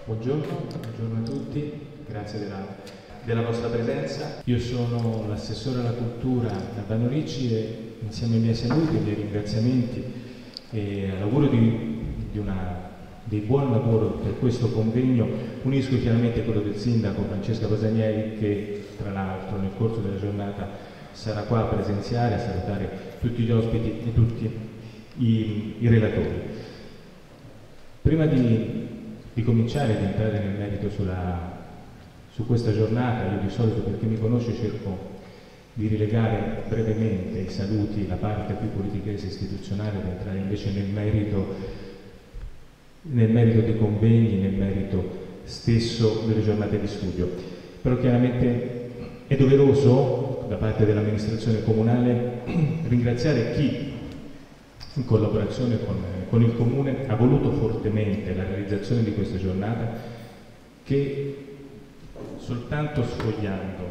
Buongiorno a tutti, grazie della vostra presenza. Io sono l'assessore alla cultura Albano Ricci e insieme ai miei saluti, ai miei ringraziamenti e all'augurio di buon lavoro per questo convegno unisco chiaramente quello del sindaco Francesca Basanieri, che tra l'altro nel corso della giornata sarà qua a presenziare, a salutare tutti gli ospiti e tutti i relatori. Prima di cominciare ad entrare nel merito su questa giornata, io di solito, per chi mi conosce, cerco di rilegare brevemente i saluti, la parte più politichese e istituzionale, per entrare invece nel merito dei convegni, nel merito stesso delle giornate di studio. Però chiaramente è doveroso da parte dell'amministrazione comunale ringraziare chi, in collaborazione con il Comune, ha voluto fortemente la realizzazione di questa giornata, che soltanto sfogliando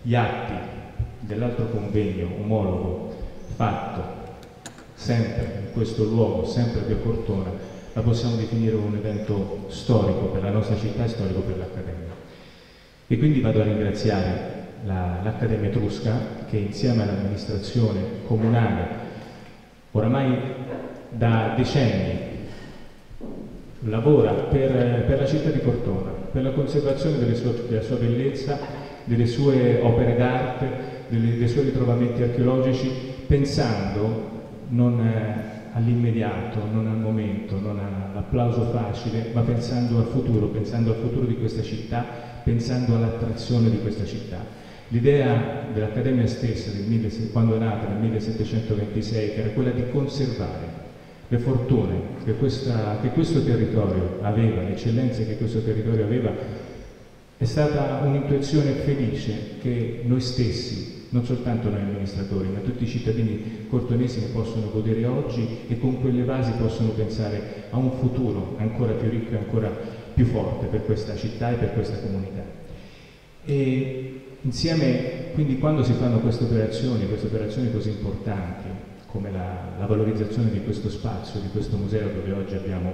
gli atti dell'altro convegno omologo fatto sempre in questo luogo, sempre a Via Cortona, la possiamo definire un evento storico per la nostra città e storico per l'Accademia. E quindi vado a ringraziare l'Accademia Etrusca, che insieme all'amministrazione comunale oramai da decenni lavora per la città di Cortona, per la conservazione della sua bellezza, delle sue opere d'arte, dei suoi ritrovamenti archeologici, pensando non all'immediato, non al momento, non all'applauso facile, ma pensando al futuro di questa città, pensando all'attrazione di questa città. L'idea dell'Accademia stessa, quando è nata nel 1726, che era quella di conservare le fortune che questo territorio aveva, le eccellenze che questo territorio aveva, è stata un'intuizione felice che noi stessi, non soltanto noi amministratori, ma tutti i cittadini cortonesi ne possono godere oggi e con quelle basi possono pensare a un futuro ancora più ricco e ancora più forte per questa città e per questa comunità. E insieme, quindi, quando si fanno queste operazioni così importanti, come la valorizzazione di questo spazio, di questo museo dove oggi abbiamo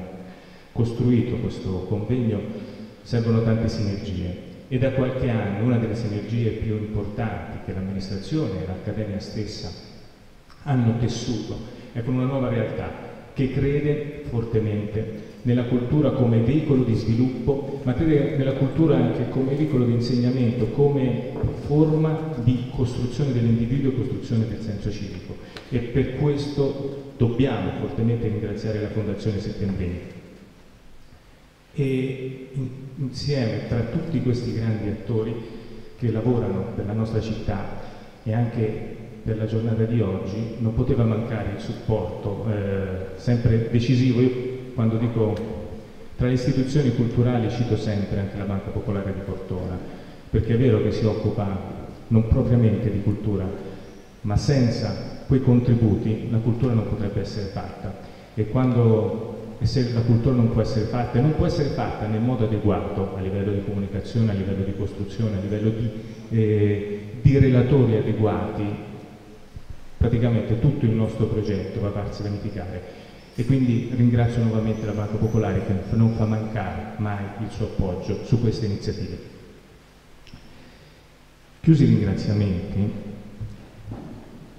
costruito questo convegno, servono tante sinergie. E da qualche anno una delle sinergie più importanti che l'amministrazione e l'Accademia stessa hanno tessuto è con una nuova realtà che crede fortemente nella cultura come veicolo di sviluppo, ma crede nella cultura anche come veicolo di insegnamento, come forma di costruzione dell'individuo e costruzione del senso civico. E per questo dobbiamo fortemente ringraziare la Fondazione Settembrini. E insieme, tra tutti questi grandi attori che lavorano per la nostra città e anche per la giornata di oggi, non poteva mancare il supporto sempre decisivo. Io, quando dico tra le istituzioni culturali, cito sempre anche la Banca Popolare di Cortona, perché è vero che si occupa non propriamente di cultura, ma senza quei contributi la cultura non potrebbe essere fatta. E se la cultura non può essere fatta, e non può essere fatta nel modo adeguato a livello di comunicazione, a livello di costruzione, a livello di relatori adeguati, praticamente tutto il nostro progetto va a farsi vanificare. E quindi ringrazio nuovamente la Banca Popolare, che non fa mancare mai il suo appoggio su queste iniziative. Chiusi i ringraziamenti,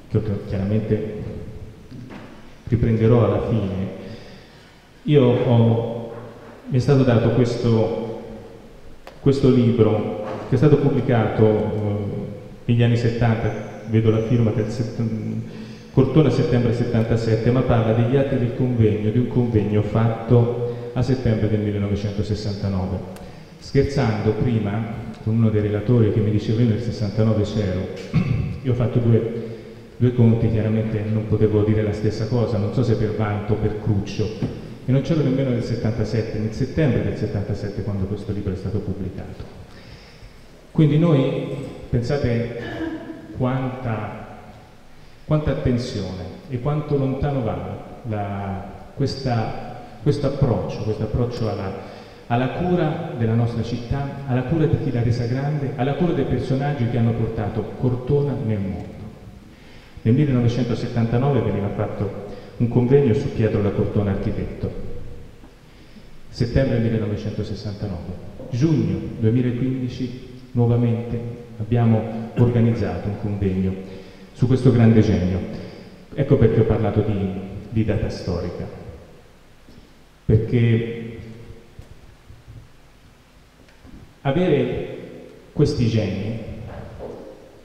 che chiaramente riprenderò alla fine, mi è stato dato questo libro che è stato pubblicato negli anni 70, vedo la firma del Cortona settembre 77, ma parla degli atti del convegno, di un convegno fatto a settembre del 1969. Scherzando prima con uno dei relatori che mi diceva: io nel 69 c'ero, io ho fatto due conti, chiaramente non potevo dire la stessa cosa, non so se per vanto o per cruccio, e non c'ero nemmeno nel 77, nel settembre del 77, quando questo libro è stato pubblicato. Quindi noi, pensate quanta quanta attenzione e quanto lontano va questo approccio alla cura della nostra città, alla cura di chi l'ha resa grande, alla cura dei personaggi che hanno portato Cortona nel mondo. Nel 1979 veniva fatto un convegno su Pietro da Cortona architetto. Settembre 1969. Giugno 2015 nuovamente abbiamo organizzato un convegno su questo grande genio. Ecco perché ho parlato di data storica. Perché avere questi geni,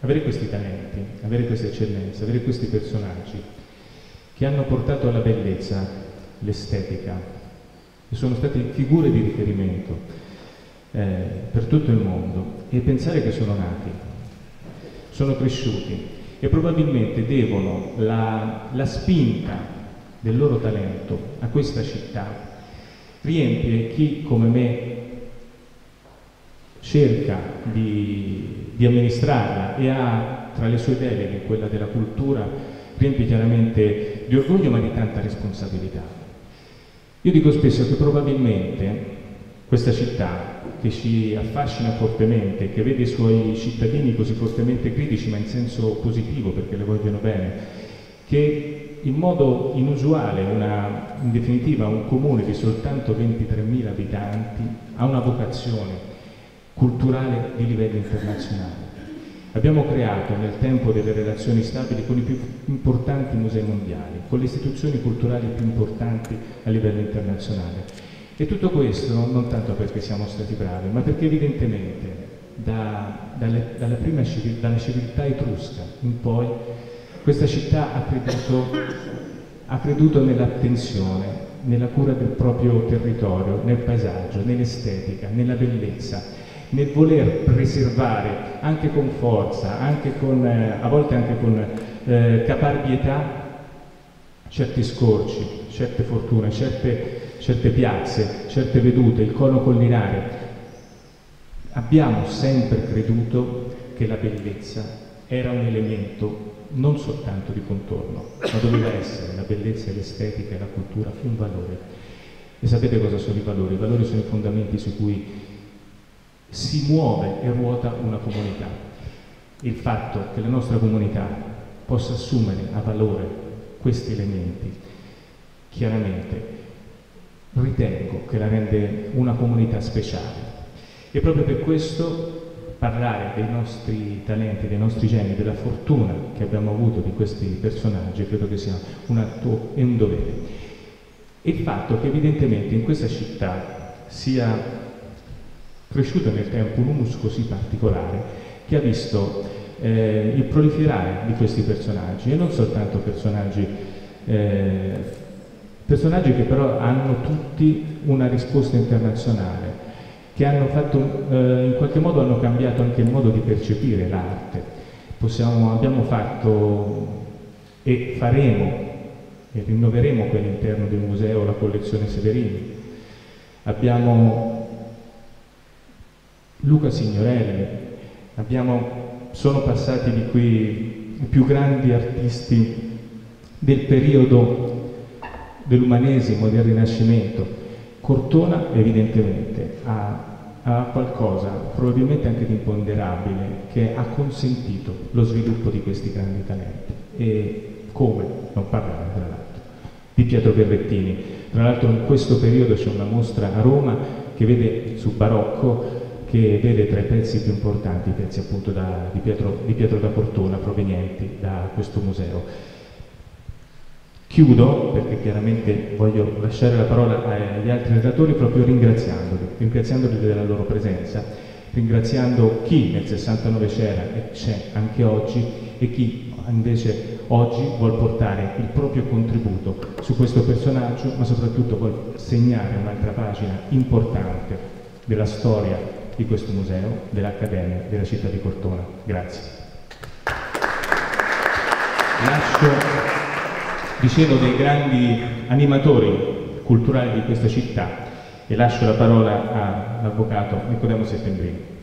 avere questi talenti, avere queste eccellenze, avere questi personaggi che hanno portato alla bellezza, l'estetica, e sono stati figure di riferimento per tutto il mondo, e pensare che sono nati, sono cresciuti e probabilmente devono la spinta del loro talento a questa città, riempie chi come me cerca di amministrarla e ha tra le sue deleghe quella della cultura, riempie chiaramente di orgoglio ma di tanta responsabilità. Io dico spesso che probabilmente questa città che ci affascina fortemente, che vede i suoi cittadini così fortemente critici ma in senso positivo perché le vogliono bene, che in modo inusuale, in definitiva un comune di soltanto 23.000 abitanti, ha una vocazione culturale di livello internazionale. Abbiamo creato nel tempo delle relazioni stabili con i più importanti musei mondiali, con le istituzioni culturali più importanti a livello internazionale. E tutto questo non tanto perché siamo stati bravi, ma perché evidentemente dalla civiltà etrusca in poi questa città ha creduto nell'attenzione, nella cura del proprio territorio, nel paesaggio, nell'estetica, nella bellezza, nel voler preservare anche con forza, a volte anche con caparbietà, certi scorci, certe fortune, certe piazze, certe vedute, il cono collinare. Abbiamo sempre creduto che la bellezza era un elemento non soltanto di contorno, ma doveva essere la bellezza e l'estetica e la cultura un valore. E sapete cosa sono i valori? I valori sono i fondamenti su cui si muove e ruota una comunità. Il fatto che la nostra comunità possa assumere a valore questi elementi, chiaramente ritengo che la rende una comunità speciale. E proprio per questo parlare dei nostri talenti, dei nostri geni, della fortuna che abbiamo avuto di questi personaggi credo che sia un atto e un dovere. E il fatto che evidentemente in questa città sia cresciuto nel tempo un humus così particolare che ha visto il proliferare di questi personaggi, e non soltanto personaggi che però hanno tutti una risposta internazionale, che hanno fatto, in qualche modo hanno cambiato anche il modo di percepire l'arte. Abbiamo fatto e faremo e rinnoveremo qui all'interno del museo la collezione Severini. Abbiamo Luca Signorelli, sono passati di qui i più grandi artisti del periodo dell'umanesimo, del Rinascimento. Cortona evidentemente ha qualcosa, probabilmente anche di imponderabile, che ha consentito lo sviluppo di questi grandi talenti. E come non parlare, tra l'altro, di Pietro Perrettini. Tra l'altro in questo periodo c'è una mostra a Roma che vede sul barocco, che vede tra i pezzi più importanti, i pezzi appunto di Pietro da Cortona provenienti da questo museo. Chiudo, perché chiaramente voglio lasciare la parola agli altri relatori, proprio ringraziandoli della loro presenza, ringraziando chi nel 69 c'era e c'è anche oggi, e chi invece oggi vuol portare il proprio contributo su questo personaggio, ma soprattutto vuol segnare un'altra pagina importante della storia di questo museo, dell'Accademia della città di Cortona. Grazie. Dicevo dei grandi animatori culturali di questa città, e lascio la parola all'avvocato Nicodemo Settembrini.